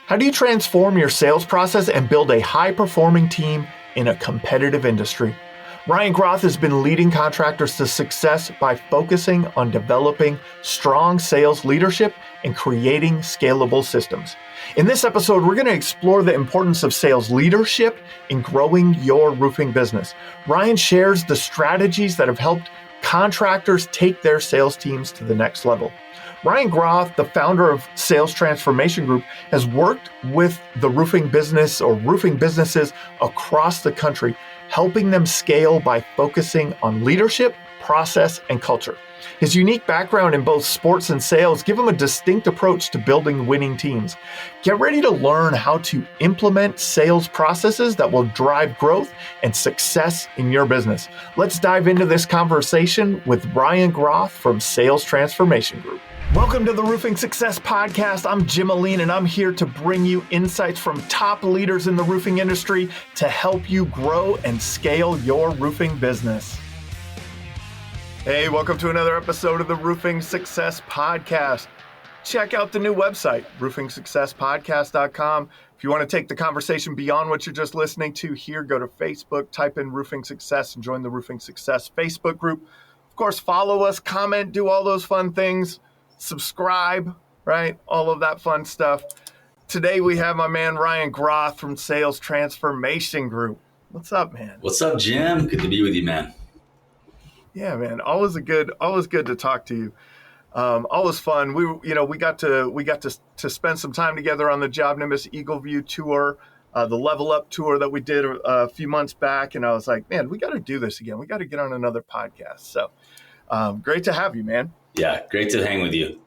How do you transform your sales process and build a high-performing team in a competitive industry? Ryan Groth has been leading contractors to success by focusing on developing strong sales leadership and creating scalable systems. In this episode, we're going to explore the importance of sales leadership in growing your roofing business. Ryan shares the strategies that have helped contractors take their sales teams to the next level. Ryan Groth, the founder of Sales Transformation Group, has worked with the roofing business or roofing businesses across the country, helping them scale by focusing on leadership, process, and culture. His unique background in both sports and sales give him a distinct approach to building winning teams. Get ready to learn how to implement sales processes that will drive growth and success in your business. Let's dive into this conversation with Ryan Groth from Sales Transformation Group. Welcome to the Roofing Success Podcast. I'm Jim Ahlin, and I'm here to bring you insights from top leaders in the roofing industry to help you grow and scale your roofing business. Hey, welcome to another episode of the Roofing Success Podcast. Check out the new website, roofingsuccesspodcast.com. If you want to take the conversation beyond what you're just listening to here, go to Facebook, type in Roofing Success, and join the Roofing Success Facebook group. Of course, follow us, comment, do all those fun things. Subscribe, right? All of that fun stuff. Today we have my man Ryan Groth from Sales Transformation Group. What's up, man? What's up, Jim? Good to be with you, man. Yeah, man. Always good to talk to you. Always fun. We got to spend some time together on the Job Nimbus Eagle View tour, the Level Up tour that we did a few months back, and I was like, man, we got to do this again. We got to get on another podcast. So great to have you, man. Yeah, great to hang with you.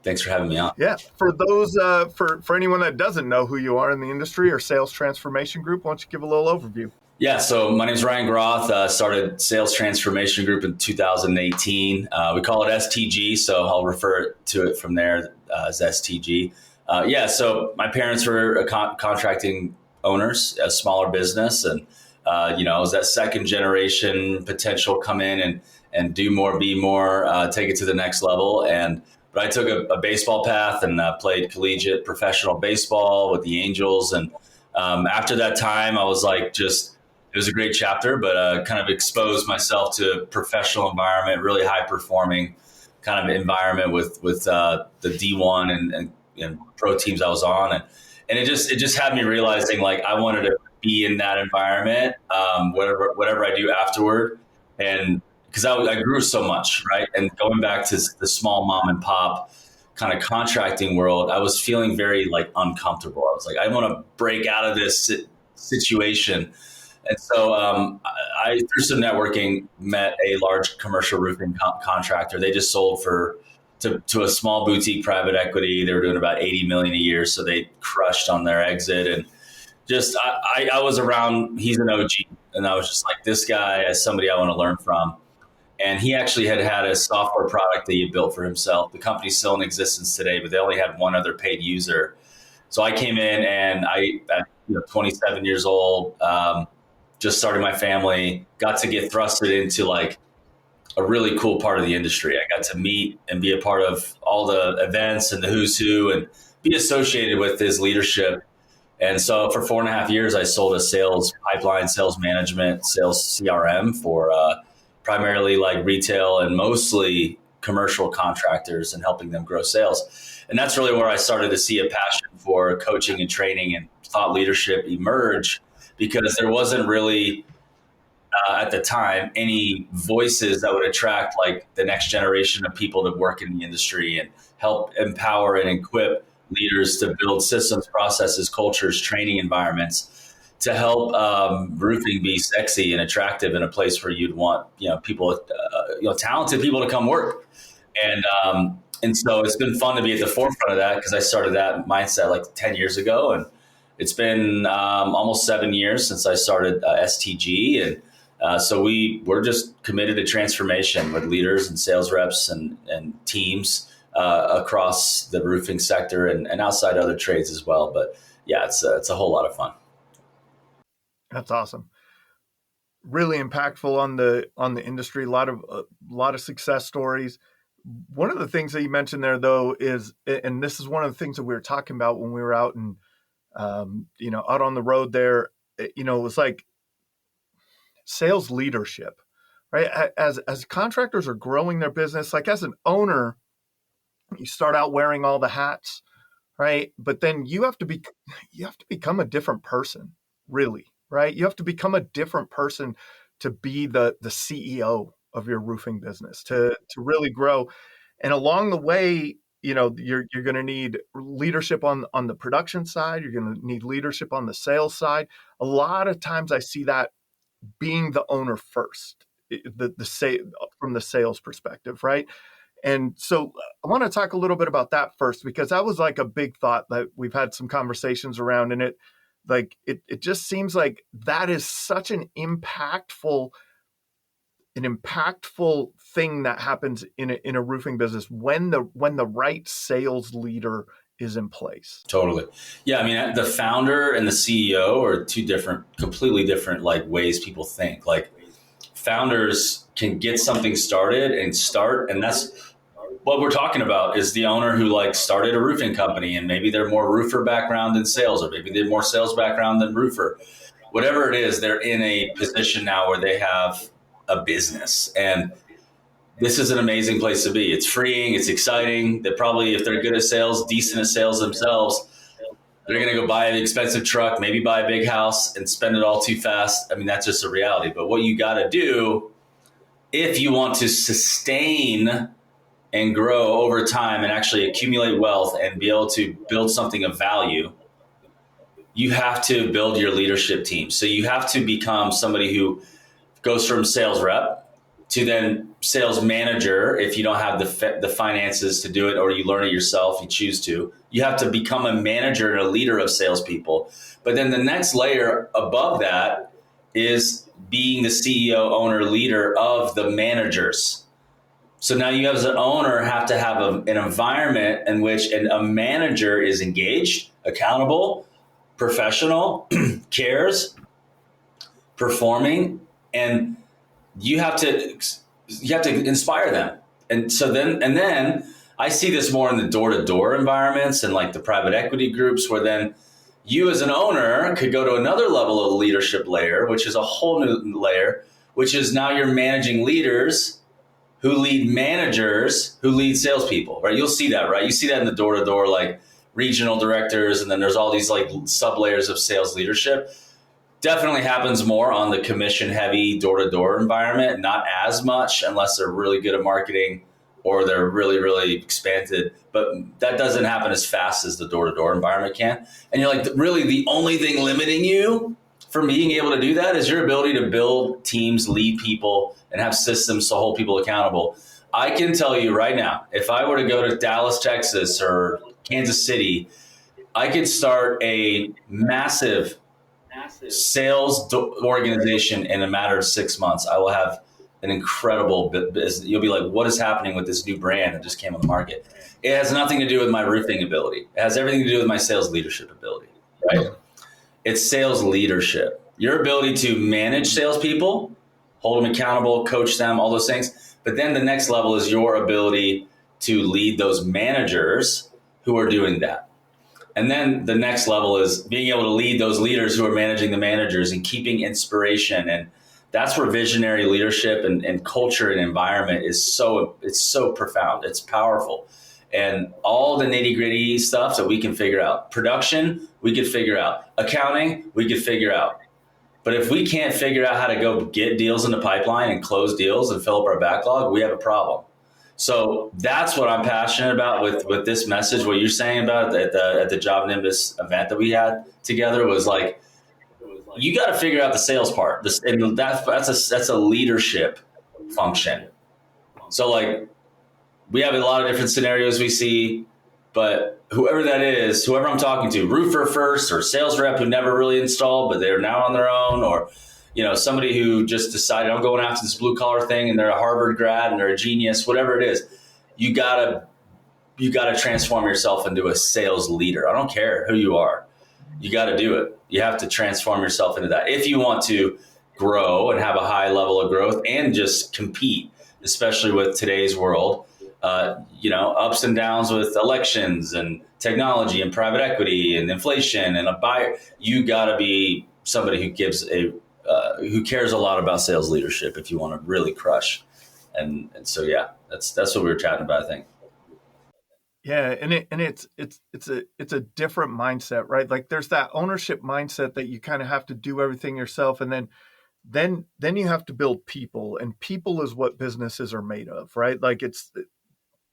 Thanks for having me on. Yeah, for those for anyone that doesn't know who you are in the industry or Sales Transformation Group, why don't you give a little overview? Yeah, so my name is Ryan Groth. Started Sales Transformation Group in 2018. We call it STG, so I'll refer to it from there as STG. So my parents were contracting owners, a smaller business, and I was that second generation potential come in and do more, be more, take it to the next level. But I took a baseball path and played collegiate professional baseball with the Angels. And after that time, I was like, it was a great chapter, but kind of exposed myself to a professional environment, really high performing kind of environment with the D1 and pro teams I was on. And it just had me realizing like I wanted to be in that environment, whatever I do afterward. And because I grew so much, right? And going back to the small mom and pop kind of contracting world, I was feeling very like uncomfortable. I was like, I want to break out of this situation. And so I, through some networking, met a large commercial roofing contractor. They just sold to a small boutique private equity. They were doing about $80 million a year. So they crushed on their exit. And just I was around, he's an OG. And I was just like, this guy is somebody I want to learn from. And he actually had a software product that he had built for himself. The company's still in existence today, but they only had one other paid user. So I came in and at 27 years old, just started my family, got to get thrusted into like a really cool part of the industry. I got to meet and be a part of all the events and the who's who and be associated with his leadership. And so for 4.5 years, I sold a sales pipeline, sales management, sales CRM for primarily like retail and mostly commercial contractors and helping them grow sales. And that's really where I started to see a passion for coaching and training and thought leadership emerge, because there wasn't really at the time any voices that would attract like the next generation of people to work in the industry and help empower and equip leaders to build systems, processes, cultures, training environments to help roofing be sexy and attractive in a place where you'd want people, talented people to come work. And so it's been fun to be at the forefront of that, because I started that mindset like 10 years ago, and it's been almost 7 years since I started STG. And so we're just committed to transformation with leaders and sales reps and teams across the roofing sector and outside other trades as well. But yeah, it's a whole lot of fun. That's awesome. Really impactful on the industry. A lot of success stories. One of the things that you mentioned there, though, is, and this is one of the things that we were talking about when we were out in out on the road there, it was like sales leadership, right? As contractors are growing their business, like as an owner, you start out wearing all the hats, right? But then you have to become a different person, really, right? You have to become a different person to be the CEO of your roofing business, to really grow. And along the way, you're going to need leadership on the production side. You're going to need leadership on the sales side. A lot of times I see that being the owner first, from the sales perspective, right? And so I want to talk a little bit about that first, because that was like a big thought that we've had some conversations around, and it just seems like that is such an impactful thing that happens in a roofing business when the right sales leader is in place. Totally. Yeah. I mean, the founder and the CEO are two completely different, like ways people think. Like founders can get something started and that's what we're talking about, is the owner who like started a roofing company, and maybe they're more roofer background than sales, or maybe they're more sales background than roofer. Whatever it is, they're in a position now where they have a business, and this is an amazing place to be. It's freeing. It's exciting. They probably, if they're good at sales, decent at sales themselves, they're going to go buy an expensive truck, maybe buy a big house and spend it all too fast. I mean, that's just a reality. But what you got to do if you want to sustain and grow over time and actually accumulate wealth and be able to build something of value, you have to build your leadership team. So you have to become somebody who goes from sales rep to then sales manager. If you don't have the finances to do it, or you learn it yourself, you choose to, you have to become a manager and a leader of salespeople. But then the next layer above that is being the CEO, owner, leader of the managers. So now you as an owner have to have an environment in which a manager is engaged, accountable, professional, cares, performing, and you have to inspire them. And so then I see this more in the door-to-door environments and like the private equity groups, where then you as an owner could go to another level of leadership layer, which is a whole new layer, which is now you're managing leaders who lead managers who lead salespeople, right? You'll see that, right? You see that in the door-to-door, like regional directors, and then there's all these like sub-layers of sales leadership. Definitely happens more on the commission-heavy door-to-door environment, not as much unless they're really good at marketing or they're really, really expanded. But that doesn't happen as fast as the door-to-door environment can. And you're like, really, the only thing limiting you from being able to do that is your ability to build teams, lead people, and have systems to hold people accountable. I can tell you right now, if I were to go to Dallas, Texas, or Kansas City, I could start a massive sales organization in a matter of 6 months. I will have an incredible business. You'll be like, what is happening with this new brand that just came on the market? It has nothing to do with my roofing ability. It has everything to do with my sales leadership ability, right? It's sales leadership. Your ability to manage salespeople, hold them accountable, coach them, all those things. But then the next level is your ability to lead those managers who are doing that. And then the next level is being able to lead those leaders who are managing the managers and keeping inspiration. And that's where visionary leadership and culture and environment is it's so profound. It's powerful. And all the nitty gritty stuff that we can figure out. Production, we could figure out. Accounting, we could figure out. But if we can't figure out how to go get deals in the pipeline and close deals and fill up our backlog, we have a problem. So that's what I'm passionate about with this message. What you're saying about at the Job Nimbus event that we had together was like, you got to figure out the sales part. And that's a leadership function. So like, we have a lot of different scenarios we see, but whoever that is, whoever I'm talking to, roofer first or sales rep who never really installed, but they're now on their own, or somebody who just decided I'm going after this blue collar thing and they're a Harvard grad and they're a genius, whatever it is, you gotta transform yourself into a sales leader. I don't care who you are. You got to do it. You have to transform yourself into that if you want to grow and have a high level of growth and just compete, especially with today's world. ups and downs with elections and technology and private equity and inflation and a buyer. You got to be somebody who who cares a lot about sales leadership if you want to really crush. And so, yeah, that's what we were chatting about, I think. Yeah, and it's a different mindset, right? Like there's that ownership mindset that you kind of have to do everything yourself, and then you have to build people, and people is what businesses are made of, right? Like it's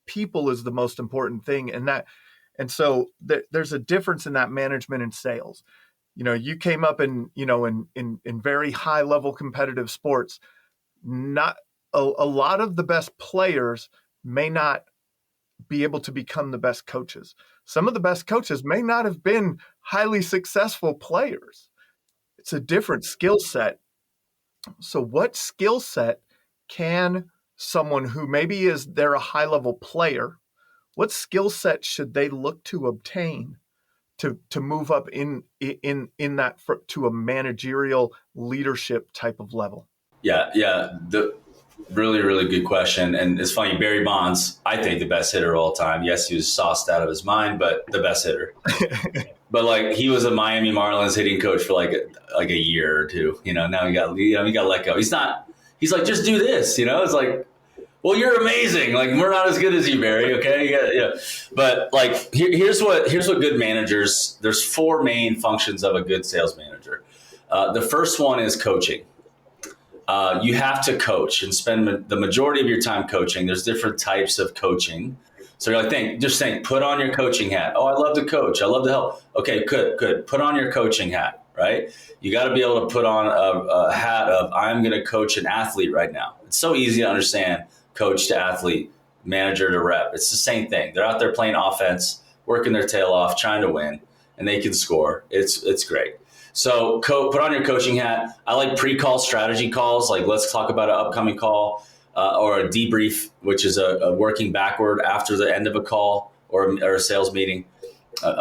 people is the most important thing, and so there's a difference in that management and sales. You came up in very high level competitive sports. Not a lot of the best players may not be able to become the best coaches. Some of the best coaches may not have been highly successful players. It's a different skill set. So what skill set can someone who maybe they're a high level player, what skill set should they look to obtain to move up in that to a managerial leadership type of level? Yeah. The really, really good question. And it's funny, Barry Bonds, I think the best hitter of all time. Yes, he was sauced out of his mind, but the best hitter. But like he was a Miami Marlins hitting coach for like a year or two. Now he got let go. He's like, just do this. It's like, well, you're amazing. Like we're not as good as you, Barry. Okay, yeah. But like here's what good managers. There's 4 main functions of a good sales manager. The first one is coaching. You have to coach and spend the majority of your time coaching. There's different types of coaching. So you're like, just think, put on your coaching hat. Oh, I love to coach. I love to help. Okay, good. Put on your coaching hat, right? You got to be able to put on a hat of, I'm going to coach an athlete right now. It's so easy to understand, coach to athlete, manager to rep. It's the same thing. They're out there playing offense, working their tail off, trying to win, and they can score. It's great. So put on your coaching hat. I like pre-call strategy calls. Like let's talk about an upcoming call or a debrief, which is a working backward after the end of a call or a sales meeting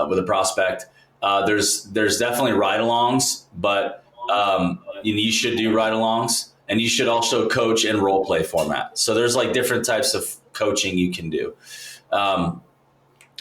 with a prospect. There's definitely ride-alongs, but you should do ride-alongs, and you should also coach in role play format. So there's like different types of coaching you can do.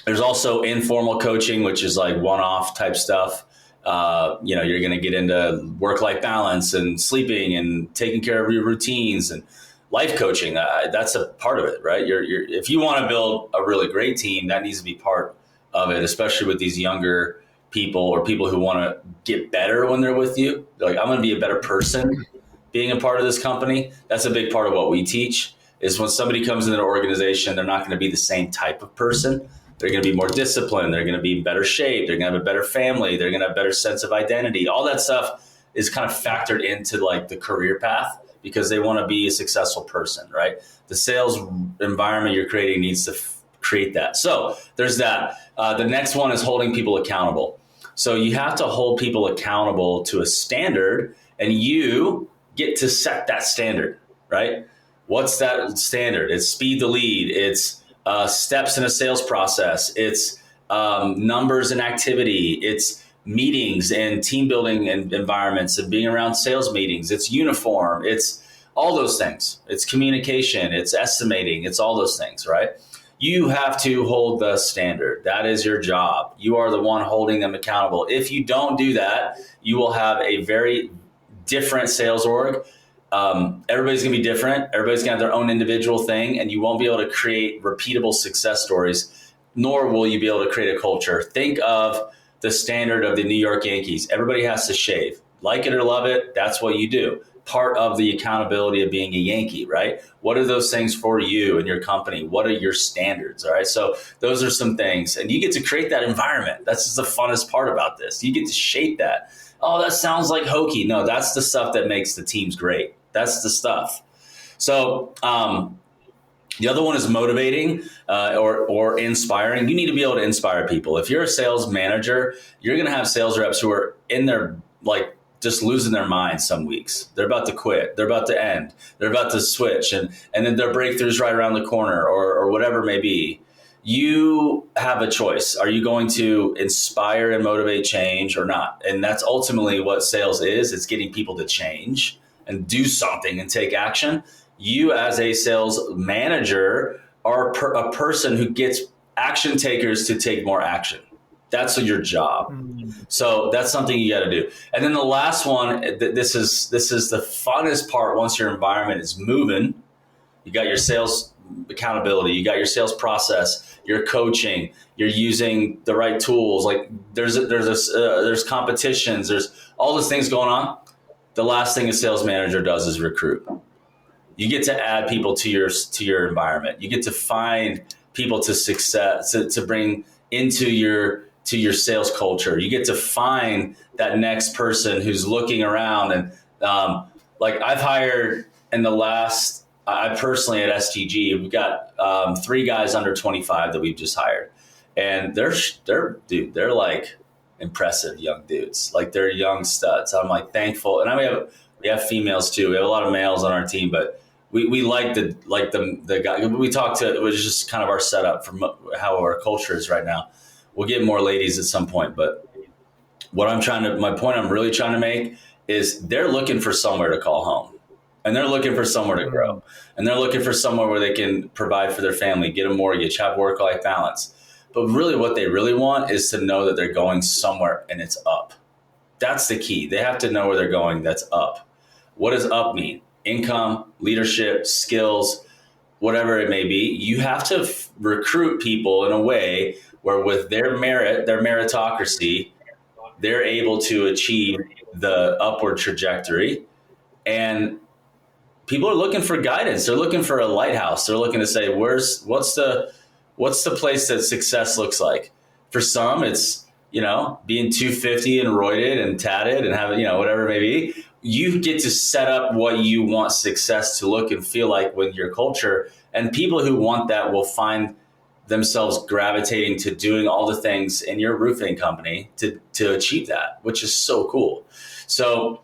There's also informal coaching, which is like one-off type stuff. You're going to get into work-life balance and sleeping and taking care of your routines and life coaching. That's a part of it, right? If you want to build a really great team, that needs to be part of it, especially with these younger people or people who want to get better when they're with you. They're like, I'm going to be a better person being a part of this company. That's a big part of what we teach is when somebody comes into an organization, they're not going to be the same type of person. They're going to be more disciplined. They're going to be in better shape. They're going to have a better family. They're going to have a better sense of identity. All that stuff is kind of factored into like the career path because they want to be a successful person, right? The sales environment you're creating needs to create that. So there's that. The next one is holding people accountable. So you have to hold people accountable to a standard, and you get to set that standard, right? What's that standard? It's speed to lead. It's steps in a sales process. It's numbers and activity. It's meetings and team building and environments and being around sales meetings. It's uniform. It's all those things. It's communication. It's estimating. It's all those things, right? You have to hold the standard. That is your job. You are the one holding them accountable. If you don't do that, you will have a very different sales org. Everybody's going to be different. Everybody's going to have their own individual thing, and you won't be able to create repeatable success stories, nor will you be able to create a culture. Think of the standard of the New York Yankees. Everybody has to shave. Like it or love it, that's what you do. Part of the accountability of being a Yankee, right? What are those things for you and your company? What are your standards, all right? So those are some things, and you get to create that environment. That's just the funnest part about this. You get to shape that. Oh, that sounds like hokey. No, that's the stuff that makes the teams great. That's the stuff. So the other one is motivating or inspiring. You need to be able to inspire people. If you're a sales manager, you're going to have sales reps who are in there like just losing their minds some weeks. They're about to quit. They're about to end. They're about to switch. And then their breakthrough's right around the corner or whatever it may be. You have a choice. Are you going to inspire and motivate change or not? And that's ultimately what sales is. It's getting people to change and do something and take action. You as a sales manager are a person who gets action takers to take more action. That's your job. So that's something you got to do. And then the last one, this is the funnest part. Once your environment is moving, you got your sales accountability, you got your sales process, your coaching, you're using the right tools. Like there's competitions, there's all those things going on. The last thing a sales manager does is recruit. You get to add people to your environment. You get to find people to success to bring into your sales culture. You get to find that next person who's looking around. And like I've hired in the last, I personally at STG, we've got 3 guys under 25 that we've just hired, and they're like impressive young dudes. Like they're young studs. I'm like thankful, and we have females too. We have a lot of males on our team, but we like the guy. We talked to, it was just kind of our setup from how our culture is right now. We'll get more ladies at some point, but my point I'm really trying to make is they're looking for somewhere to call home, and they're looking for somewhere to grow, and they're looking for somewhere where they can provide for their family, get a mortgage, have work-life balance. But really what they really want is to know that they're going somewhere and it's up. That's the key. They have to know where they're going that's up. What does up mean? Income, leadership, skills, whatever it may be. You have to recruit people in a way where with their merit, their meritocracy, they're able to achieve the upward trajectory. And people are looking for guidance. They're looking for a lighthouse. They're looking to say, what's the place that success looks like? For some, it's, being 250 and roided and tatted and having, whatever it may be. You get to set up what you want success to look and feel like with your culture. And people who want that will find themselves gravitating to doing all the things in your roofing company to achieve that, which is so cool. So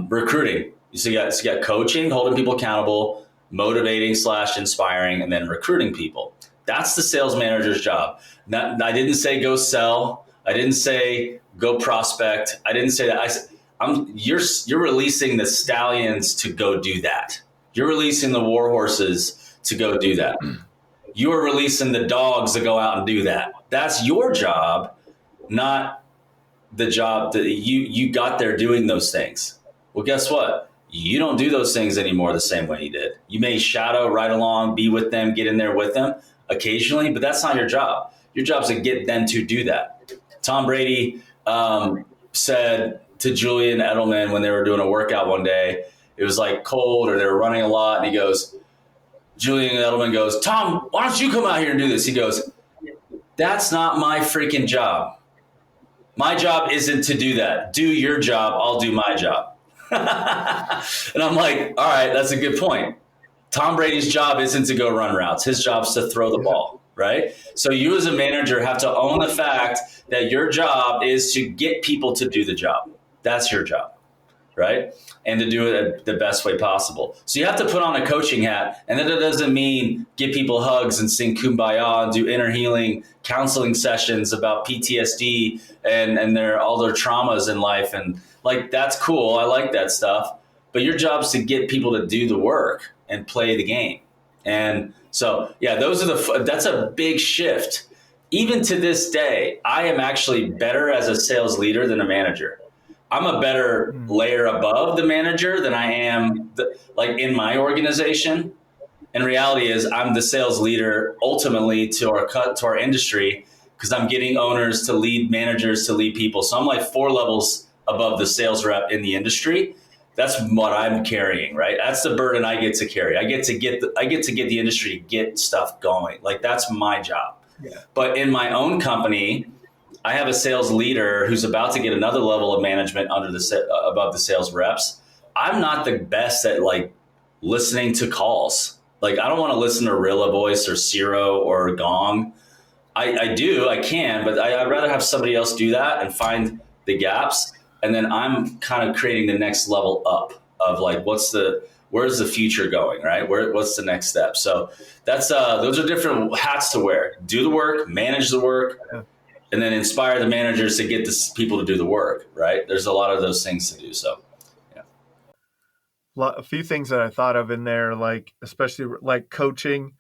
recruiting, so you got coaching, holding people accountable, motivating / inspiring, and then recruiting people. That's the sales manager's job. I didn't say go sell. I didn't say go prospect. I didn't say that. You're releasing the stallions to go do that. You're releasing the war horses to go do that. You're releasing the dogs to go out and do that. That's your job, not the job that you got there doing those things. Well, guess what? You don't do those things anymore the same way you did. You may shadow, ride along, be with them, get in there with them occasionally, but that's not your job. Your job is to get them to do that. Tom Brady said to Julian Edelman when they were doing a workout one day, it was like cold or they were running a lot, and Julian Edelman goes, Tom, why don't you come out here and do this? He goes, that's not my freaking job. My job isn't to do that. Do your job. I'll do my job. And I'm like, all right, that's a good point. Tom Brady's job isn't to go run routes. His job's to throw the ball, right? So you as a manager have to own the fact that your job is to get people to do the job. That's your job, right? And to do it the best way possible. So you have to put on a coaching hat, and that doesn't mean give people hugs and sing Kumbaya and do inner healing counseling sessions about PTSD and all their traumas in life. And like, that's cool. I like that stuff. But your job is to get people to do the work and play the game. And so, yeah, that's a big shift. Even to this day, I am actually better as a sales leader than a manager. I'm a better layer above the manager than I am in my organization. And reality is I'm the sales leader ultimately to our industry, because I'm getting owners to lead managers to lead people. So I'm like 4 levels above the sales rep in the industry. That's what I'm carrying, right? That's the burden I get to carry. I get to get the industry to get stuff going. Like, that's my job. Yeah. But in my own company, I have a sales leader who's about to get another level of management above the sales reps. I'm not the best at listening to calls. I don't want to listen to Rilla Voice or Ciro or Gong. I can, but I'd rather have somebody else do that and find the gaps. And then I'm kind of creating the next level up of where's the future going, right? What's the next step? So that's those are different hats to wear. Do the work, manage the work, and then inspire the managers to get the people to do the work, right? There's a lot of those things to do. So, yeah. A few things that I thought of in there, especially coaching.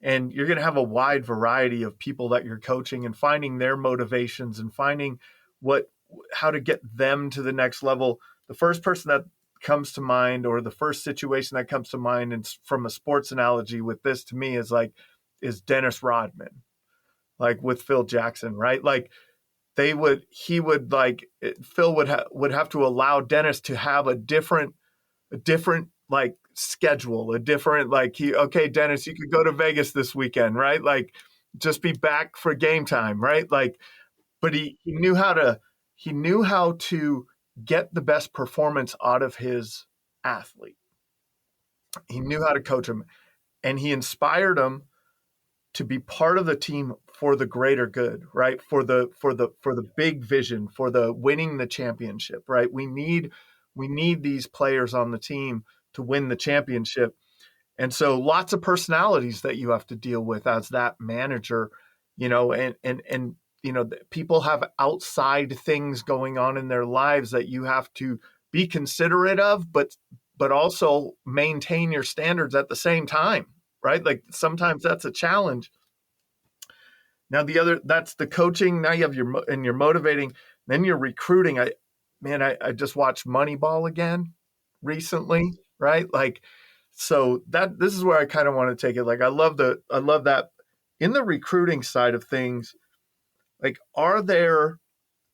and you're going to have a wide variety of people that you're coaching and finding their motivations and finding how to get them to the next level. The first person that comes to mind, or the first situation that comes to mind, and from a sports analogy with this to me is Dennis Rodman, like with Phil Jackson, right? Like Phil would have to allow Dennis to have a different like schedule, a different okay, Dennis, you could go to Vegas this weekend, right? Like just be back for game time, right? Like, but he knew how to get the best performance out of his athlete. He knew how to coach him, and he inspired him to be part of the team for the greater good, right? For the big vision, for the winning the championship, right? We need these players on the team to win the championship. And so lots of personalities that you have to deal with as that manager, and people have outside things going on in their lives that you have to be considerate of, but also maintain your standards at the same time, right? Like sometimes that's a challenge. Now that's the coaching. Now you have your motivating, then you're recruiting. I just watched Moneyball again recently, right? Like, so this is where I kind of want to take it. Like, I love that in the recruiting side of things. Like, are there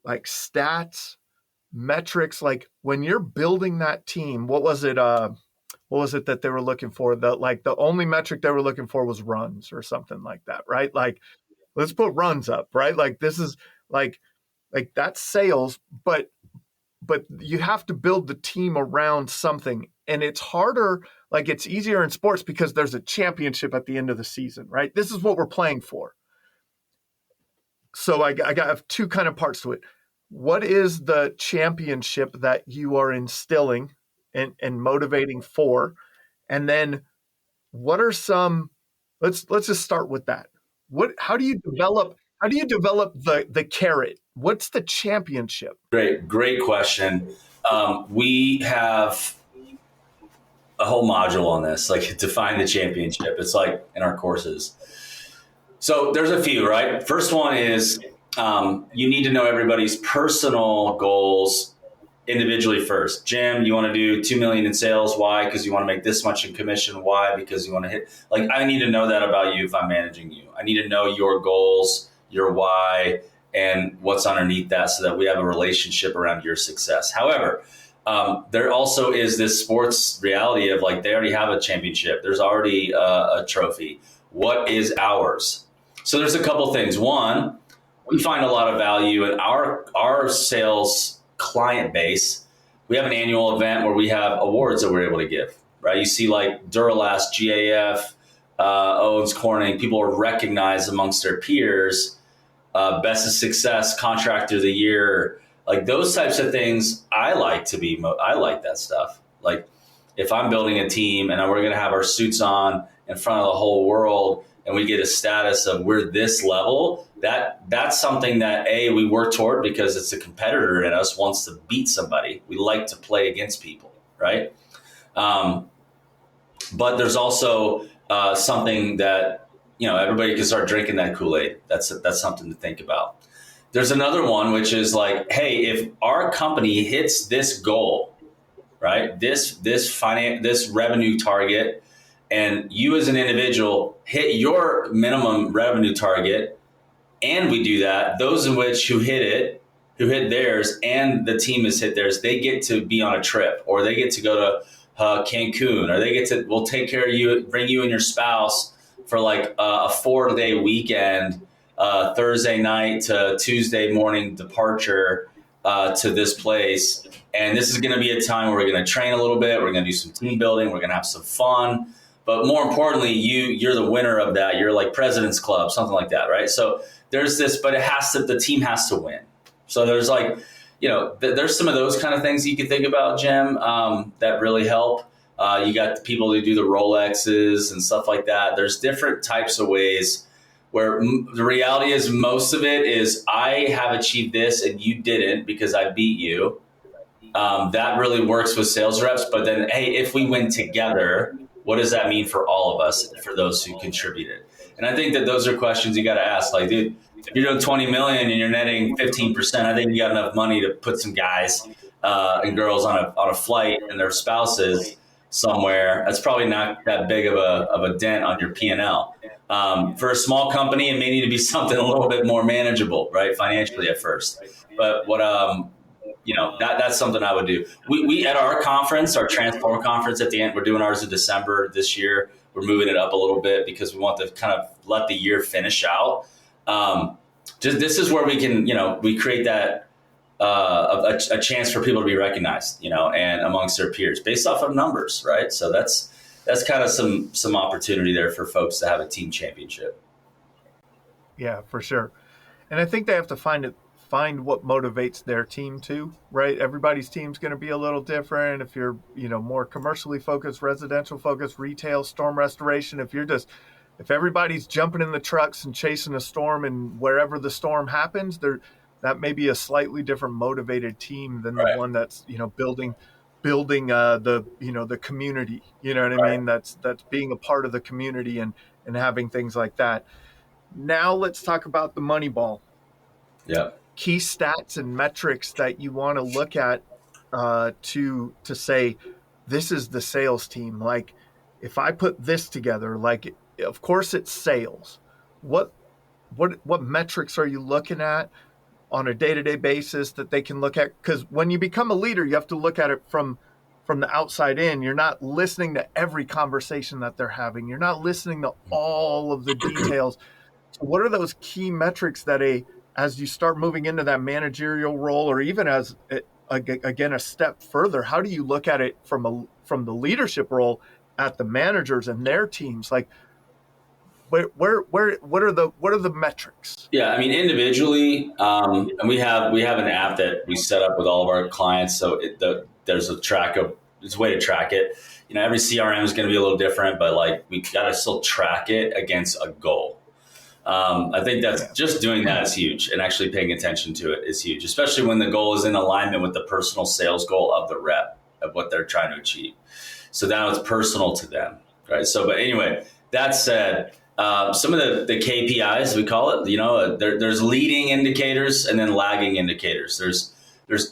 like stats, metrics, like when you're building that team? What was it that they were looking for? The only metric they were looking for was runs or something like that, right? Like, let's put runs up, right? Like, this is like that's sales, but you have to build the team around something. And it's harder, like it's easier in sports because there's a championship at the end of the season, right? This is what we're playing for. So I have two kind of parts to it. What is the championship that you are instilling and motivating for? And then what are some, let's just start with that. How do you develop the carrot? What's the championship? Great question. We have a whole module on this, like define the championship. It's like in our courses. So there's a few, right? First one is you need to know everybody's personal goals individually first. Jim, you want to do 2 million in sales. Why? Because you want to make this much in commission. Why? Because you want to hit, like, I need to know that about you if I'm managing you. I need to know your goals, your why, and what's underneath that so that we have a relationship around your success. However, there also is this sports reality of like, they already have a championship. There's already a trophy. What is ours? So there's a couple things. One, we find a lot of value in our sales client base. We have an annual event where we have awards that we're able to give, right? You see like Duralast, GAF, Owens Corning, people are recognized amongst their peers, best of success, contractor of the year, like those types of things. I like that stuff. Like if I'm building a team and we're going to have our suits on in front of the whole world and we get a status of we're this level, that's something that we work toward because it's a competitor in us wants to beat somebody. We like to play against people, right? But there's also something that, everybody can start drinking that Kool-Aid. That's something to think about. There's another one, which is like, hey, if our company hits this goal, right? This revenue target, and you as an individual hit your minimum revenue target, and we do that, those in which who hit theirs and the team has hit theirs, they get to be on a trip, or they get to go to Cancun, or we'll take care of you, bring you and your spouse for like a 4-day weekend, Thursday night to Tuesday morning departure to this place. And this is going to be a time where we're going to train a little bit. We're going to do some team building. We're going to have some fun. But more importantly, you're the winner of that. You're like President's Club, something like that, right? So there's this, but the team has to win. So there's like, there's some of those kind of things you can think about, Jim, that really help. You got the people who do the Rolexes and stuff like that. There's different types of ways where the reality is most of it is I have achieved this and you didn't because I beat you. That really works with sales reps. But then, hey, if we win together, what does that mean for all of us, for those who contributed? And I think that those are questions you got to ask. Like, dude, if you're doing 20 million and you're netting 15%, I think you got enough money to put some guys and girls on a flight and their spouses somewhere. That's probably not that big of a dent on your P&L. For a small company, it may need to be something a little bit more manageable, right, financially at first. But what that's something I would do. We at our conference, our Transform conference at the end, we're doing ours in December this year. We're moving it up a little bit because we want to kind of let the year finish out. This is where we can, we create that a chance for people to be recognized, and amongst their peers based off of numbers, right? So that's kind of some opportunity there for folks to have a team championship. Yeah, for sure. And I think they have to find what motivates their team too, right? Everybody's team's going to be a little different. If you're, more commercially focused, residential focused, retail, storm restoration, if everybody's jumping in the trucks and chasing a storm and wherever the storm happens, that may be a slightly different motivated team than the one that's, building the community, you know what I mean? That's being a part of the community and having things like that. Now let's talk about the money ball. Yeah. Key stats and metrics that you want to look at to say this is the sales team. Like if I put this together, like of course it's sales. What metrics are you looking at on a day-to-day basis that they can look at? Because when you become a leader, you have to look at it from the outside in. You're not listening to every conversation that they're having. You're not listening to all of the details. So what are those key metrics that as you start moving into that managerial role, or even as again a step further, how do you look at it from the leadership role at the managers and their teams? Like what are the metrics? Yeah, I mean individually, and we have an app that we set up with all of our clients. So there's a way to track it. Every CRM is going to be a little different, but like we got to still track it against a goal. I think that's just doing that is huge, and actually paying attention to it is huge, especially when the goal is in alignment with the personal sales goal of the rep of what they're trying to achieve. So now it's personal to them, right? So, but anyway, that said, some of the KPIs we call it, there's leading indicators and then lagging indicators. There's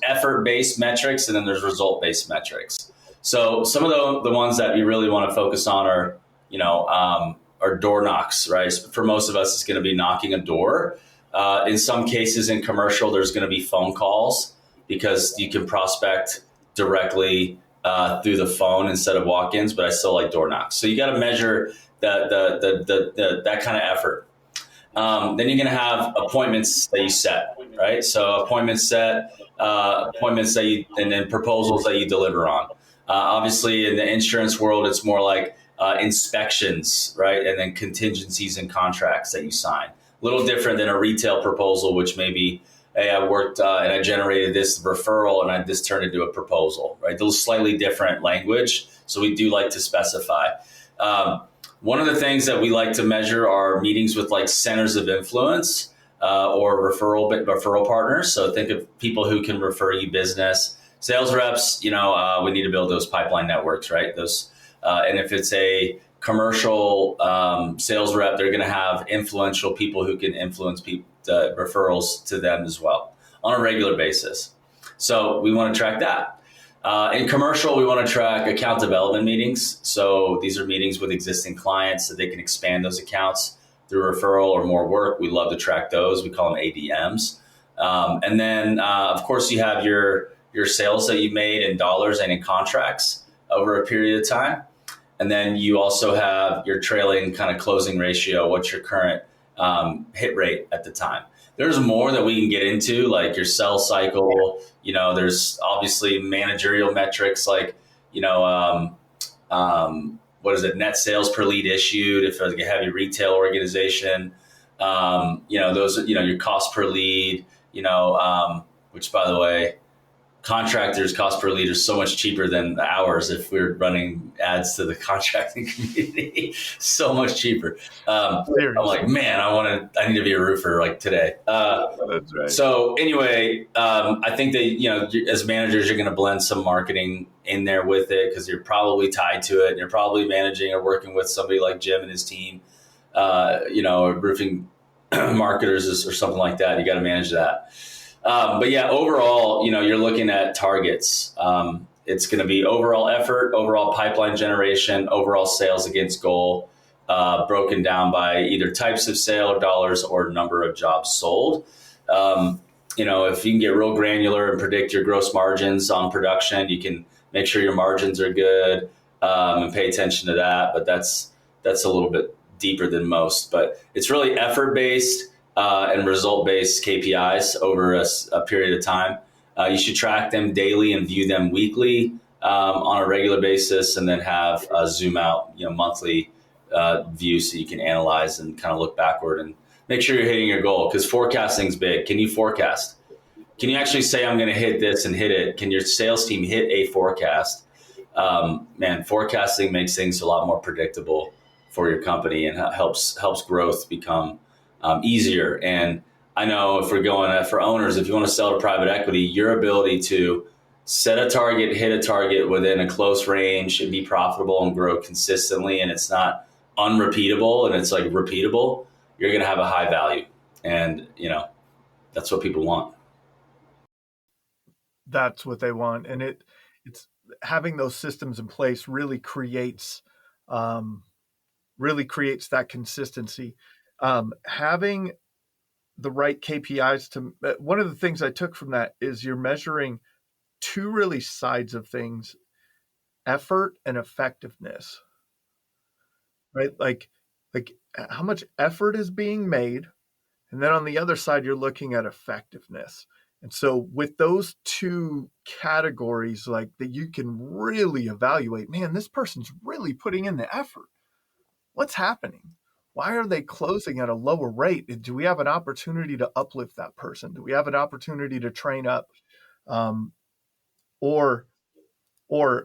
effort-based metrics and then there's result-based metrics. So some of the ones that we really want to focus on are door knocks, right? For most of us, it's going to be knocking a door. In some cases in commercial, there's going to be phone calls because you can prospect directly through the phone instead of walk-ins, but I still like door knocks. So you got to measure that kind of effort. Then you're going to have appointments that you set, right? So appointments set, and then proposals that you deliver on. Obviously, in the insurance world, it's more like inspections, right? And then contingencies and contracts that you sign. A little different than a retail proposal, which may be, hey, I worked and I generated this referral and this turned into a proposal, right? Those slightly different language. So we do like to specify. One of the things that we like to measure are meetings with like centers of influence or referral partners. So think of people who can refer you business. Sales reps, we need to build those pipeline networks, right? And if it's a commercial sales rep, they're going to have influential people who can influence referrals to them as well on a regular basis. So we want to track that. In commercial, we want to track account development meetings. So these are meetings with existing clients so they can expand those accounts through referral or more work. We love to track those. We call them ADMs. And then, of course, you have your sales that you made in dollars and in contracts over a period of time. And then you also have your trailing kind of closing ratio. What's your current hit rate at the time? There's more that we can get into, like your sell cycle. There's obviously managerial metrics like, what is it? Net sales per lead issued. If it's like a heavy retail organization, those, your cost per lead, which by the way, contractors' cost per lead is so much cheaper than ours if we're running ads to the contracting community. So much cheaper. I'm like, man, I need to be a roofer like today. That's right. So anyway, I think that, as managers, you're going to blend some marketing in there with it because you're probably tied to it and you're probably managing or working with somebody like Jim and his team. or roofing marketers or something like that. You got to manage that. But yeah, overall, you're looking at targets. It's going to be overall effort, overall pipeline generation, overall sales against goal, broken down by either types of sale or dollars or number of jobs sold. If you can get real granular and predict your gross margins on production, you can make sure your margins are good, and pay attention to that. But that's a little bit deeper than most. But it's really effort-based and result-based KPIs over a period of time. You should track them daily and view them weekly on a regular basis, and then have a zoom out, monthly view so you can analyze and kind of look backward and make sure you're hitting your goal, because forecasting's big. Can you forecast? Can you actually say, I'm going to hit this and hit it? Can your sales team hit a forecast? Forecasting makes things a lot more predictable for your company and helps growth become easier. And I know if we're going for owners, if you want to sell to private equity, your ability to set a target, hit a target within a close range and be profitable and grow consistently, and it's not unrepeatable and it's like repeatable, you're going to have a high value. And, that's what people want. That's what they want. And it's having those systems in place really creates that consistency. Having the right KPIs one of the things I took from that is you're measuring two really sides of things: effort and effectiveness, right? Like how much effort is being made. And then on the other side, you're looking at effectiveness. And so with those two categories, like that, you can really evaluate, man, this person's really putting in the effort. What's happening? Why are they closing at a lower rate? Do we have an opportunity to uplift that person? Do we have an opportunity to train up? Or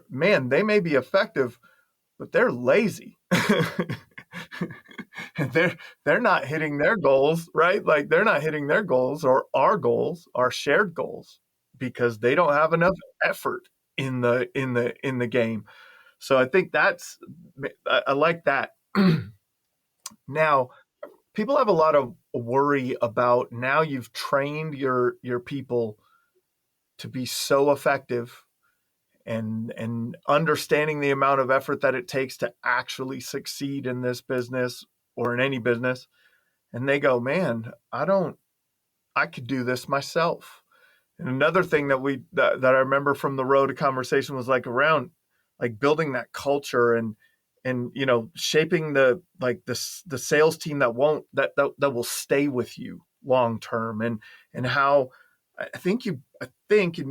man, they may be effective, but they're lazy. And they're not hitting their goals, right? Like they're not hitting their goals or our goals, our shared goals, because they don't have enough effort in the game. So I think I like that. Now, people have a lot of worry about, now you've trained your people to be so effective and understanding the amount of effort that it takes to actually succeed in this business or in any business. And they go, man, I could do this myself. And another thing that I remember from the road, a conversation was like around like building that culture and shaping the sales team that will stay with you long term, and how I think, and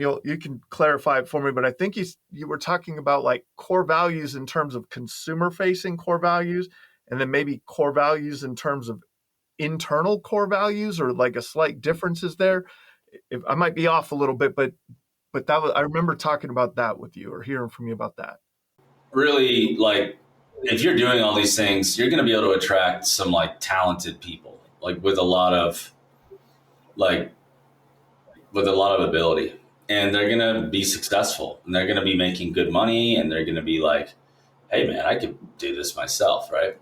you can clarify it for me, but I think you were talking about like core values in terms of consumer facing core values, and then maybe core values in terms of internal core values, or like a slight differences there. If I might be off a little bit, but I remember talking about that with you or hearing from you about that. Really, like, if you're doing all these things, you're going to be able to attract some like talented people, like with a lot of ability, and they're going to be successful, and they're going to be making good money, and they're going to be like, hey man, I could do this myself. Right.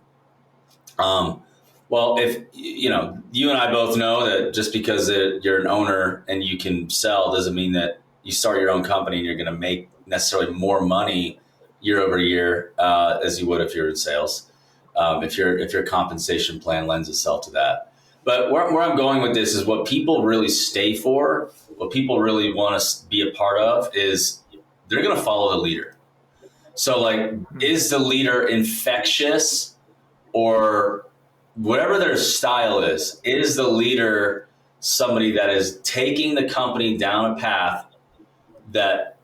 Well, if you and I both know that just because you're an owner and you can sell doesn't mean that you start your own company and you're going to make necessarily more money year over year as you would if you're in sales. If your compensation plan lends itself to that. But where I'm going with this is what people really stay for, what people really want to be a part of is they're going to follow the leader. So like, is the leader infectious, or whatever their style is the leader somebody that is taking the company down a path that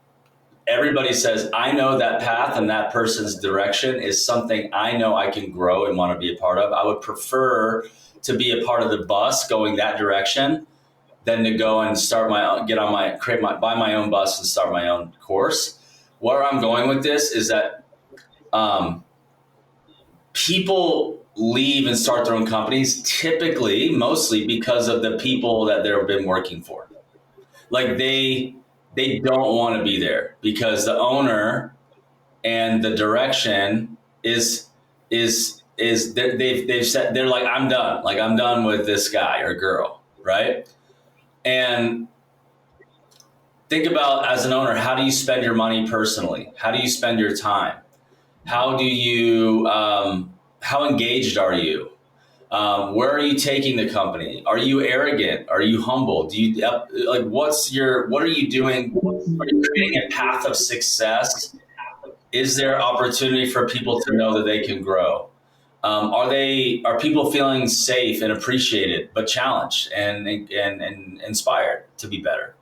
everybody says, I know that path and that person's direction is something I know I can grow and want to be a part of. I would prefer to be a part of the bus going that direction than to go and buy my own bus and start my own course. Where I'm going with this is that people leave and start their own companies mostly because of the people that they've been working for. Like they don't want to be there because the owner and the direction is is they've said, they're like, I'm done. Like, I'm done with this guy or girl, right? And think about, as an owner, how do you spend your money personally? How do you spend your time? How do you, how engaged are you? Where are you taking the company? Are you arrogant? Are you humble? Do you like, what are you doing? Are you creating a path of success? Is there opportunity for people to know that they can grow? Are people feeling safe and appreciated, but challenged and inspired to be better?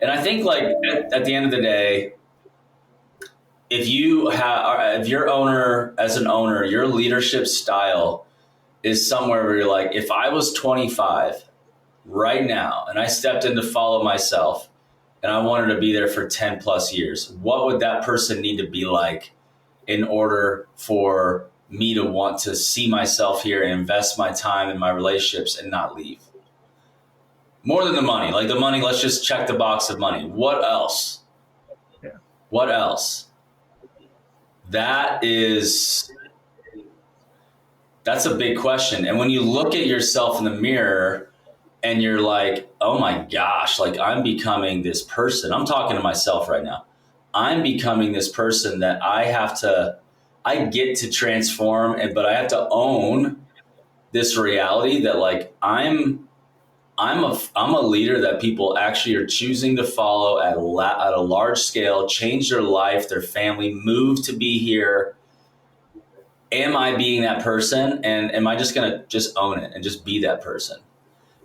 And I think, like, at the end of the day, if your owner, as an owner, your leadership style is somewhere where you're like, if I was 25 right now and I stepped in to follow myself and I wanted to be there for 10 plus years, what would that person need to be like in order for me to want to see myself here and invest my time in my relationships and not leave? More than the money. Like, the money, let's just check the box of money. What else? Yeah. What else? That's a big question. And when you look at yourself in the mirror and you're like, oh my gosh, like, I'm becoming this person. I'm talking to myself right now. I'm becoming this person that I get to transform, but I have to own this reality that, like, I'm a leader that people actually are choosing to follow at a large scale, change their life, their family, move to be here. Am I being that person? And am I just going to just own it and just be that person?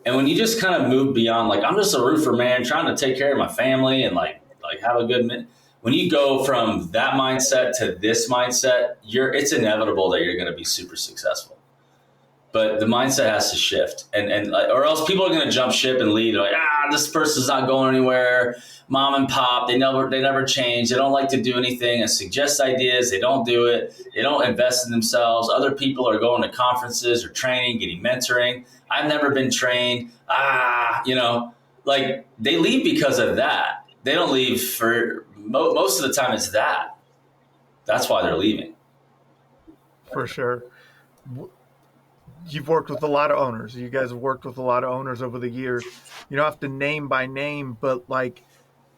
And when you just kind of move beyond, like, I'm just a roofer, man, trying to take care of my family and like have a good minute. When you go from that mindset to this mindset, it's inevitable that you're going to be super successful. But the mindset has to shift, or else people are going to jump ship and leave. They're like, this person's not going anywhere. Mom and pop, they never change. They don't like to do anything and suggest ideas. They don't do it. They don't invest in themselves. Other people are going to conferences or training, getting mentoring. I've never been trained. Like, they leave because of that. They don't leave for most of the time. It's that. That's why they're leaving. For sure. You've worked with a lot of owners. You guys have worked with a lot of owners over the years. You don't have to name by name, but like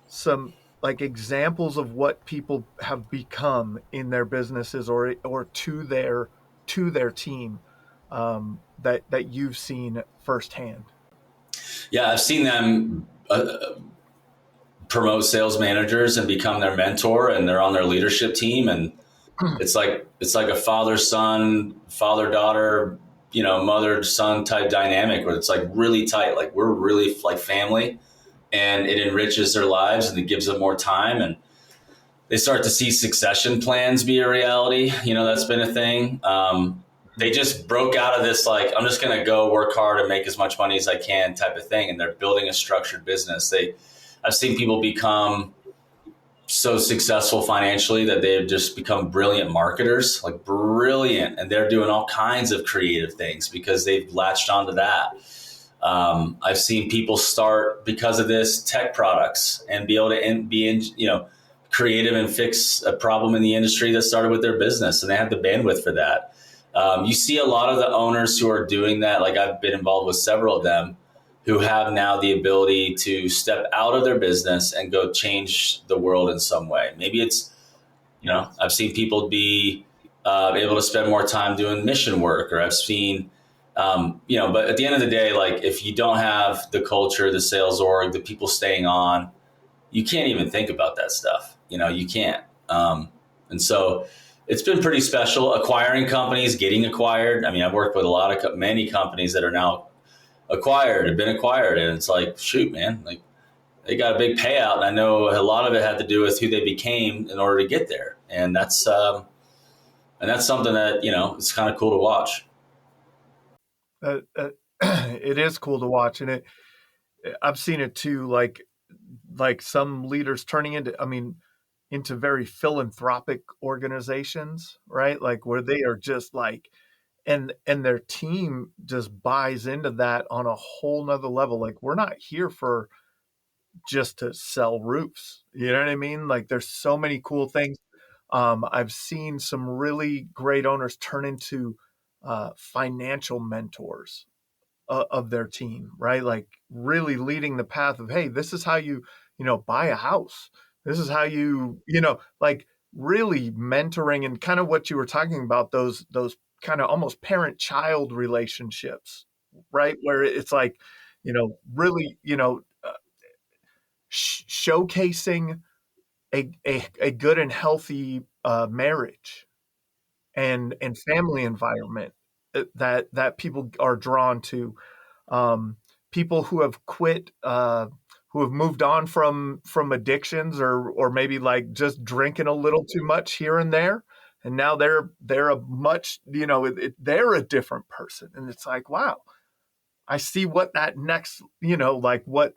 some like examples of what people have become in their businesses or to their team, that you've seen firsthand. Yeah, I've seen them promote sales managers and become their mentor, and they're on their leadership team, and it's like a father-son, father-daughter, mother-son type dynamic where it's like really tight. Like, we're really like family, and it enriches their lives and it gives them more time, and they start to see succession plans be a reality. That's been a thing. They just broke out of this, like, I'm just going to go work hard and make as much money as I can type of thing. And they're building a structured business. I've seen people become so successful financially that they've just become brilliant marketers, like brilliant. And they're doing all kinds of creative things because they've latched onto that. I've seen people start, because of this, tech products and be able to be creative and fix a problem in the industry that started with their business, and they have the bandwidth for that. You see a lot of the owners who are doing that. Like, I've been involved with several of them who have now the ability to step out of their business and go change the world in some way. Maybe it's, I've seen people be able to spend more time doing mission work, or I've seen, but at the end of the day, like, if you don't have the culture, the sales org, the people staying on, you can't even think about that stuff. You can't. And so it's been pretty special acquiring companies, getting acquired. I mean, I've worked with many companies that are now have been acquired. And it's like, shoot, man, like, they got a big payout. And I know a lot of it had to do with who they became in order to get there. And that's something that, it's kind of cool to watch. It is cool to watch, and I've seen it too. Like some leaders turning into very philanthropic organizations, right? Like, where they are just like, and their team just buys into that on a whole nother level. Like, we're not here for just to sell roofs. You know what I mean? Like, there's so many cool things. I've seen some really great owners turn into financial mentors of their team, right? Like really leading the path of, hey, this is how you, buy a house. This is how you, like really mentoring, and kind of what you were talking about, those kind of almost parent-child relationships, right? Where it's like, really, showcasing a good and healthy marriage and family environment that people are drawn to. Um, People who have quit, who have moved on from addictions, or maybe like just drinking a little too much here and there, and now they're a much, they're a different person, and it's like, wow, I see what that next, like what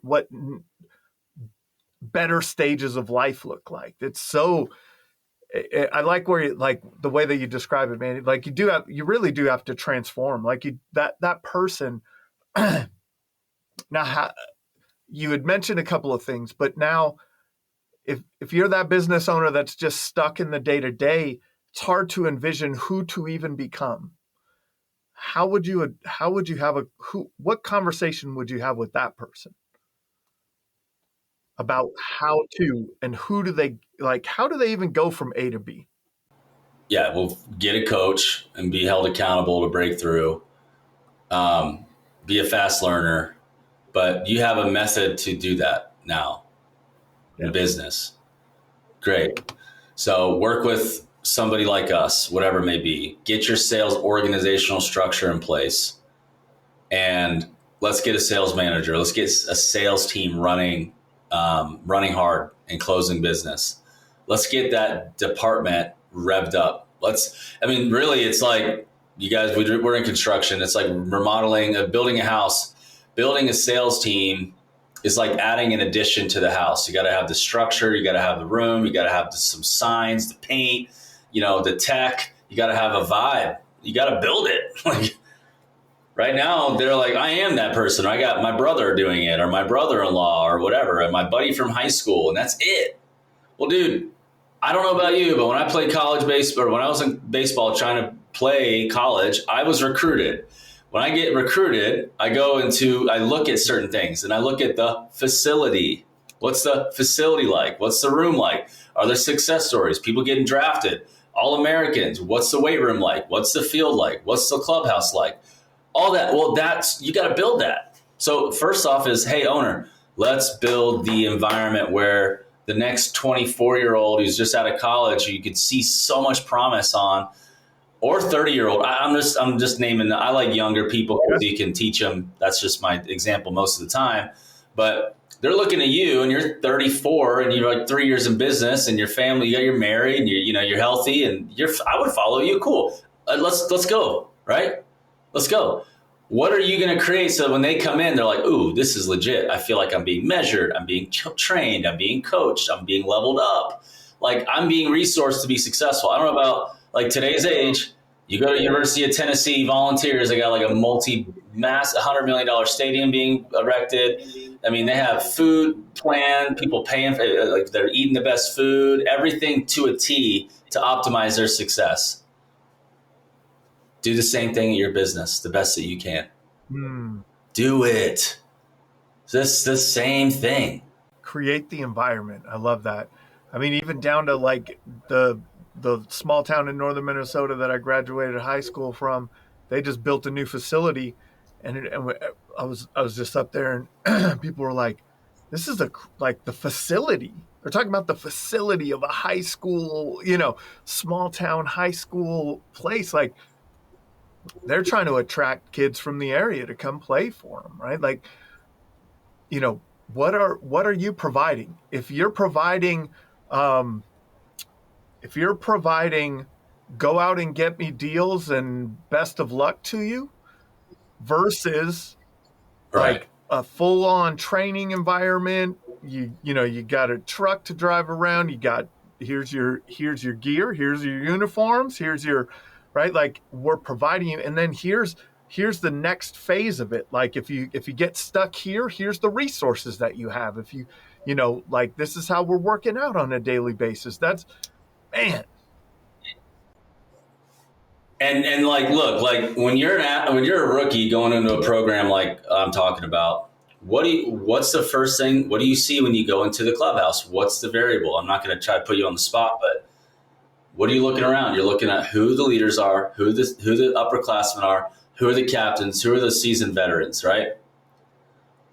better stages of life look like. It's so, I like where you, like the way that you describe it, man. Like you really do have to transform. Like that person. Now, you had mentioned a couple of things, but now if you're that business owner that's just stuck in the day to day, it's hard to envision who to even become. How would you have what conversation would you have with that person about how to, and who do they, like, how do they even go from A to B? Yeah, well, get a coach and be held accountable to break through. Be a fast learner, but you have a method to do that now in business. Great. So work with somebody like us, whatever it may be. Get your sales organizational structure in place, and let's get a sales manager. Let's get a sales team running hard and closing business. Let's get that department revved up. Really, it's like you guys, we're in construction. It's like remodeling, building a house, building a sales team is like adding an addition to the house. You got to have the structure, you got to have the room, you got to have some signs, the paint, the tech. You got to have a vibe. You got to build it. Like right now, they're like, I am that person. I got my brother doing it, or my brother-in-law, or whatever, and my buddy from high school, and that's it. Well, dude, I don't know about you, but when I played college baseball, or when I was in baseball trying to play college, I was recruited. When I get recruited, I look at certain things, and I look at the facility. What's the facility like? What's the room like? Are there success stories? People getting drafted? All Americans? What's the weight room like? What's the field like? What's the clubhouse like? All that. Well, you got to build that. So first off is, hey, owner, let's build the environment where the next 24-year-old who's just out of college, who you could see so much promise on, or 30-year-old. I'm just naming I like younger people because you can teach them. That's just my example most of the time. But they're looking at you, and you're 34, and you're like 3 years in business, and your family, you're married, and you're healthy, and I would follow you. Cool. Let's go. Right. Let's go. What are you going to create so when they come in, they're like, ooh, this is legit. I feel like I'm being measured. I'm being trained. I'm being coached. I'm being leveled up. Like I'm being resourced to be successful. I don't know about like today's age. You go to University of Tennessee volunteers. They got like a multi-mass $100 million stadium being erected. I mean, they have food planned, people paying for like they're eating the best food, everything to a T to optimize their success. Do the same thing at your business, the best that you can. Do it. It's the same thing. Create the environment. I love that. I mean, even down to like the small town in northern Minnesota that I graduated high school from, they just built a new facility, and I was just up there, and people were like, "This is like the facility." They're talking about the facility of a high school, small town high school place. Like they're trying to attract kids from the area to come play for them, right? Like, what are you providing? If you're providing, go out and get me deals and best of luck to you, versus Right. like a full on training environment. You got a truck to drive around. Here's your gear. Here's your uniforms. Here's your, right. Like we're providing you. And then here's the next phase of it. Like if you get stuck here, here's the resources that you have. If you like, this is how we're working out on a daily basis. That's, man. And like, look, like when you're a rookie going into a program like I'm talking about, what's the first thing? What do you see when you go into the clubhouse? What's the variable? I'm not going to try to put you on the spot, but what are you looking around? You're looking at who the leaders are, who the upperclassmen are, who are the captains, who are the seasoned veterans, right?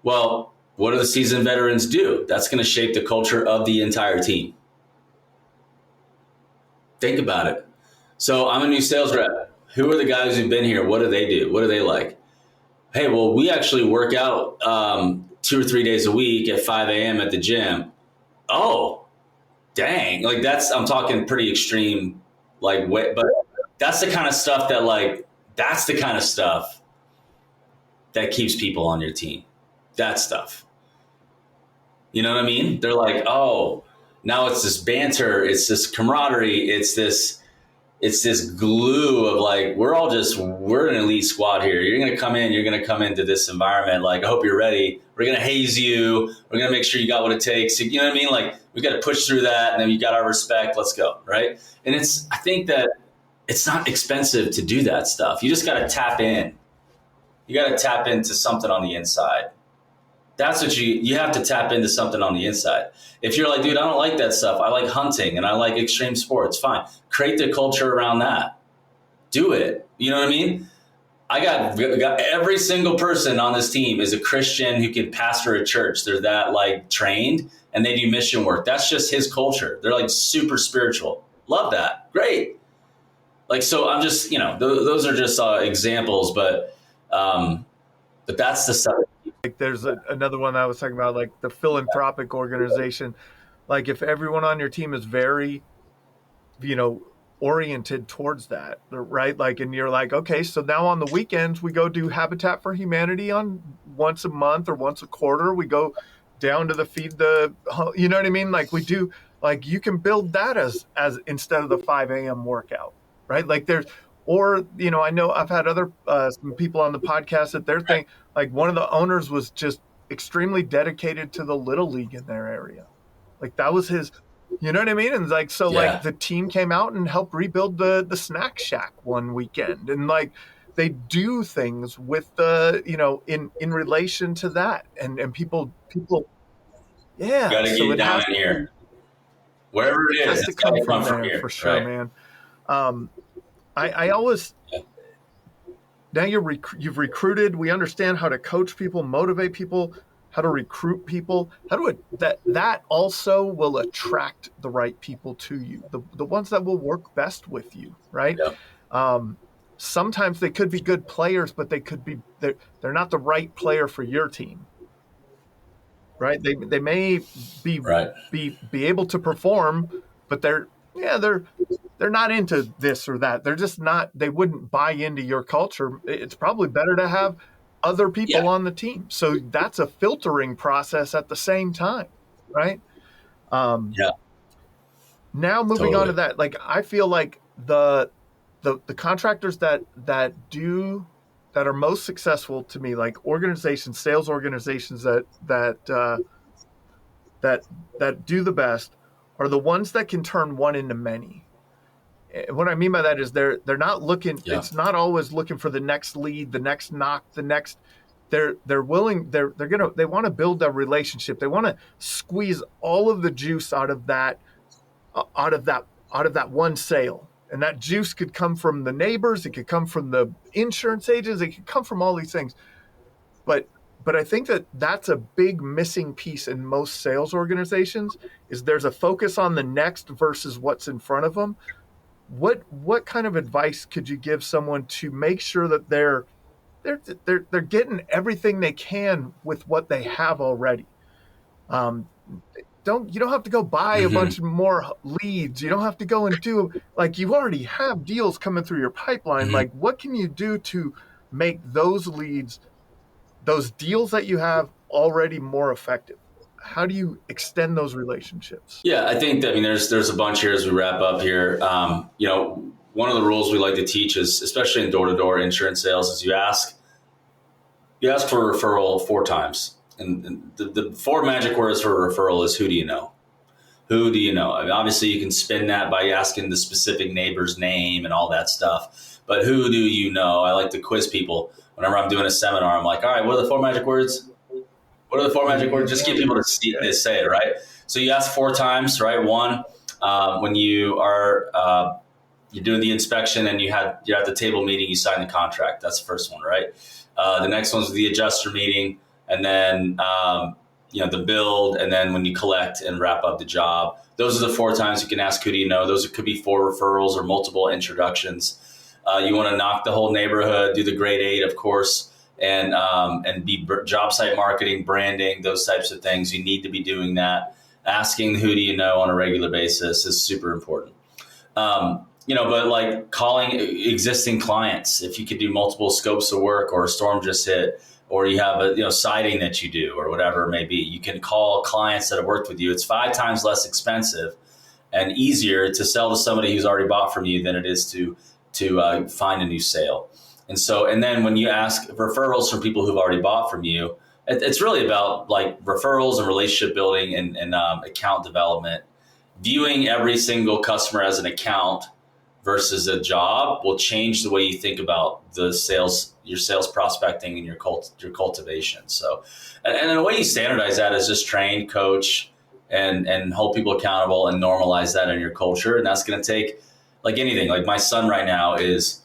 Well, what do the seasoned veterans do? That's going to shape the culture of the entire team. Think about it. So I'm a new sales rep. Who are the guys who've been here? What do they do? What do they like? Hey, well, we actually work out 2 or 3 days a week at 5 a.m. at the gym. Oh, dang. Like I'm talking pretty extreme, like, but that's the kind of stuff that's the kind of stuff that keeps people on your team. That stuff. You know what I mean? They're like, oh, now it's this banter. It's this camaraderie. It's this glue of like, we're an elite squad here. You're going to come into this environment. Like, I hope you're ready. We're going to haze you. We're going to make sure you got what it takes. You know what I mean? Like, we got to push through that. And then you got our respect. Let's go. Right. And I think that it's not expensive to do that stuff. You just got to tap in. You got to tap into something on the inside. That's what you have to tap into something on the inside. If you're like, dude, I don't like that stuff. I like hunting and I like extreme sports. Fine. Create the culture around that. Do it. You know what I mean? I got every single person on this team is a Christian who can pastor a church. They're that like trained and they do mission work. That's just his culture. They're like super spiritual. Love that. Great. Like, so I'm just, those are just examples, but that's the stuff. Like there's another one that I was talking about, like the philanthropic organization. Like if everyone on your team is very, oriented towards that, right? Like, and you're like, okay, so now on the weekends we go do Habitat for Humanity on once a month or once a quarter. We go down to the feed the, you know what I mean? Like we do, like you can build that as instead of the 5 a.m. workout, right? Like I know I've had other some people on the podcast that they're thinking, like one of the owners was just extremely dedicated to the little league in their area. Like that was his, you know what I mean? And like, so like the team came out and helped rebuild the snack shack one weekend. And like, they do things with the, in relation to that and people, yeah. Got to get down in here. Wherever it is, it's got to come from there for sure, right? Man. I always, now you've recruited, we understand how to coach people, motivate people, how to recruit people, that also will attract the right people to you, the ones that will work best with you, right? Yeah. Sometimes they could be good players, but they're not the right player for your team, right? They may be right. be able to perform, but they're not into this or that. They're just not, they wouldn't buy into your culture. It's probably better to have other people on the team. So that's a filtering process at the same time, right? Now moving on to that, like I feel like the contractors that are most successful to me, like organizations, sales organizations that do the best are the ones that can turn one into many. What I mean by that is they're not looking, it's not always looking for the next lead, the next knock, the next, they want to build a relationship. They want to squeeze all of the juice out of that one sale. And that juice could come from the neighbors. It could come from the insurance agents. It could come from all these things. But I think that's a big missing piece in most sales organizations is there's a focus on the next versus what's in front of them. What kind of advice could you give someone to make sure that they're getting everything they can with what they have already? You don't have to go buy a bunch more leads. You don't have to go and do, like, you already have deals coming through your pipeline. Like, what can you do to make those leads, those deals that you have already more effective? How do you extend those relationships? Yeah, I think that, there's a bunch here as we wrap up here. One of the rules we like to teach is, especially in door-to-door insurance sales, is you ask for a referral 4 times. And the 4 magic words for a referral is, who do you know? Who do you know? I mean, obviously, you can spin that by asking the specific neighbor's name and all that stuff. But who do you know? I like to quiz people whenever I'm doing a seminar. I'm like, all right, what are the 4 magic words? What are the 4 magic words? Just get people to say it, right? So you ask 4 times, right? One, when you are you're doing the inspection and you're at the table meeting, you sign the contract. That's the first one, right? The next one's the adjuster meeting, and then the build, and then when you collect and wrap up the job. Those are the 4 times you can ask who do you know. Those could be 4 referrals or multiple introductions. You want to knock the whole neighborhood, do the grade 8, of course, and be job site marketing, branding, those types of things. You need to be doing that. Asking who do you know on a regular basis is super important. But like calling existing clients, if you could do multiple scopes of work, or a storm just hit, or you have a siding that you do, or whatever it may be, you can call clients that have worked with you. It's 5 times less expensive and easier to sell to somebody who's already bought from you than it is to find a new sale. And then when you ask referrals from people who've already bought from you, it's really about like referrals and relationship building and account development. Viewing every single customer as an account versus a job will change the way you think about your sales prospecting and your cultivation. So, and the way you standardize that is just train, coach, and hold people accountable and normalize that in your culture. And that's going to take like anything. Like my son right now is,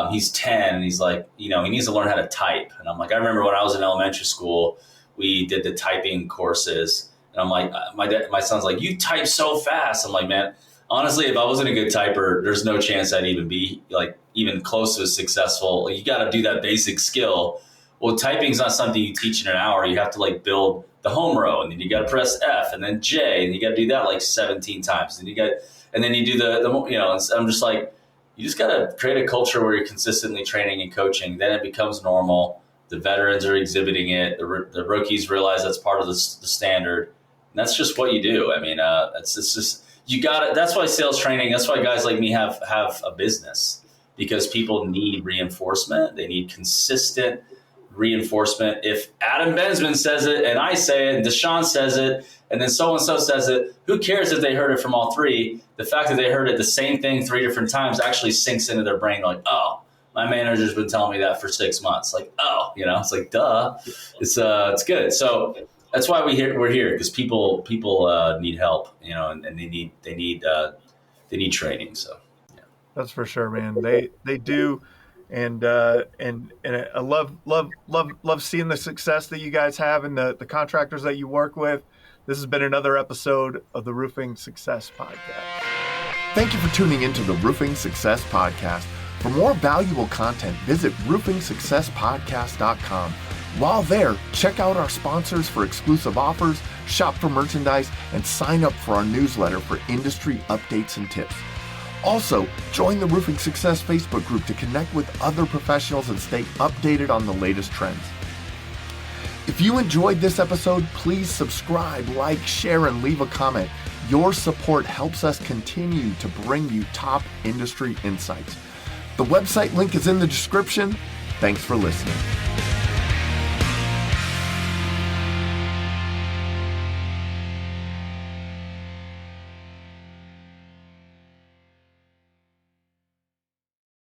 he's 10 and he's like, he needs to learn how to type. And I'm like, I remember when I was in elementary school, we did the typing courses. And I'm like, my son's like, you type so fast. I'm like, man, honestly, if I wasn't a good typer, there's no chance I'd even be like even close to successful. Like, you got to do that basic skill. Well, typing is not something you teach in an hour. You have to like build the home row, and then you got to press F and then J, and you got to do that like 17 times. And then you do the I'm just like, you just got to create a culture where you're consistently training and coaching. Then it becomes normal. The veterans are exhibiting it. The rookies realize that's part of the standard. And that's just what you do. I mean, it's just, you got it. That's why sales training, that's why guys like me have a business, because people need reinforcement. They need consistent reinforcement. If Adam Bensman says it and I say it and Deshaun says it and then so-and-so says it, who cares if they heard it from all 3? The fact that they heard it the same thing 3 different times actually sinks into their brain like, oh, my manager's been telling me that for 6 months. Like, oh, it's like, duh. It's good. So that's why we're here, because people need help, and they need training. So yeah. That's for sure, man. They do. And I love seeing the success that you guys have and the contractors that you work with. This has been another episode of the Roofing Success Podcast. Thank you for tuning into the Roofing Success Podcast. For more valuable content, visit roofingsuccesspodcast.com. While there, check out our sponsors for exclusive offers, shop for merchandise, and sign up for our newsletter for industry updates and tips. Also, join the Roofing Success Facebook group to connect with other professionals and stay updated on the latest trends. If you enjoyed this episode, please subscribe, like, share, and leave a comment. Your support helps us continue to bring you top industry insights. The website link is in the description. Thanks for listening.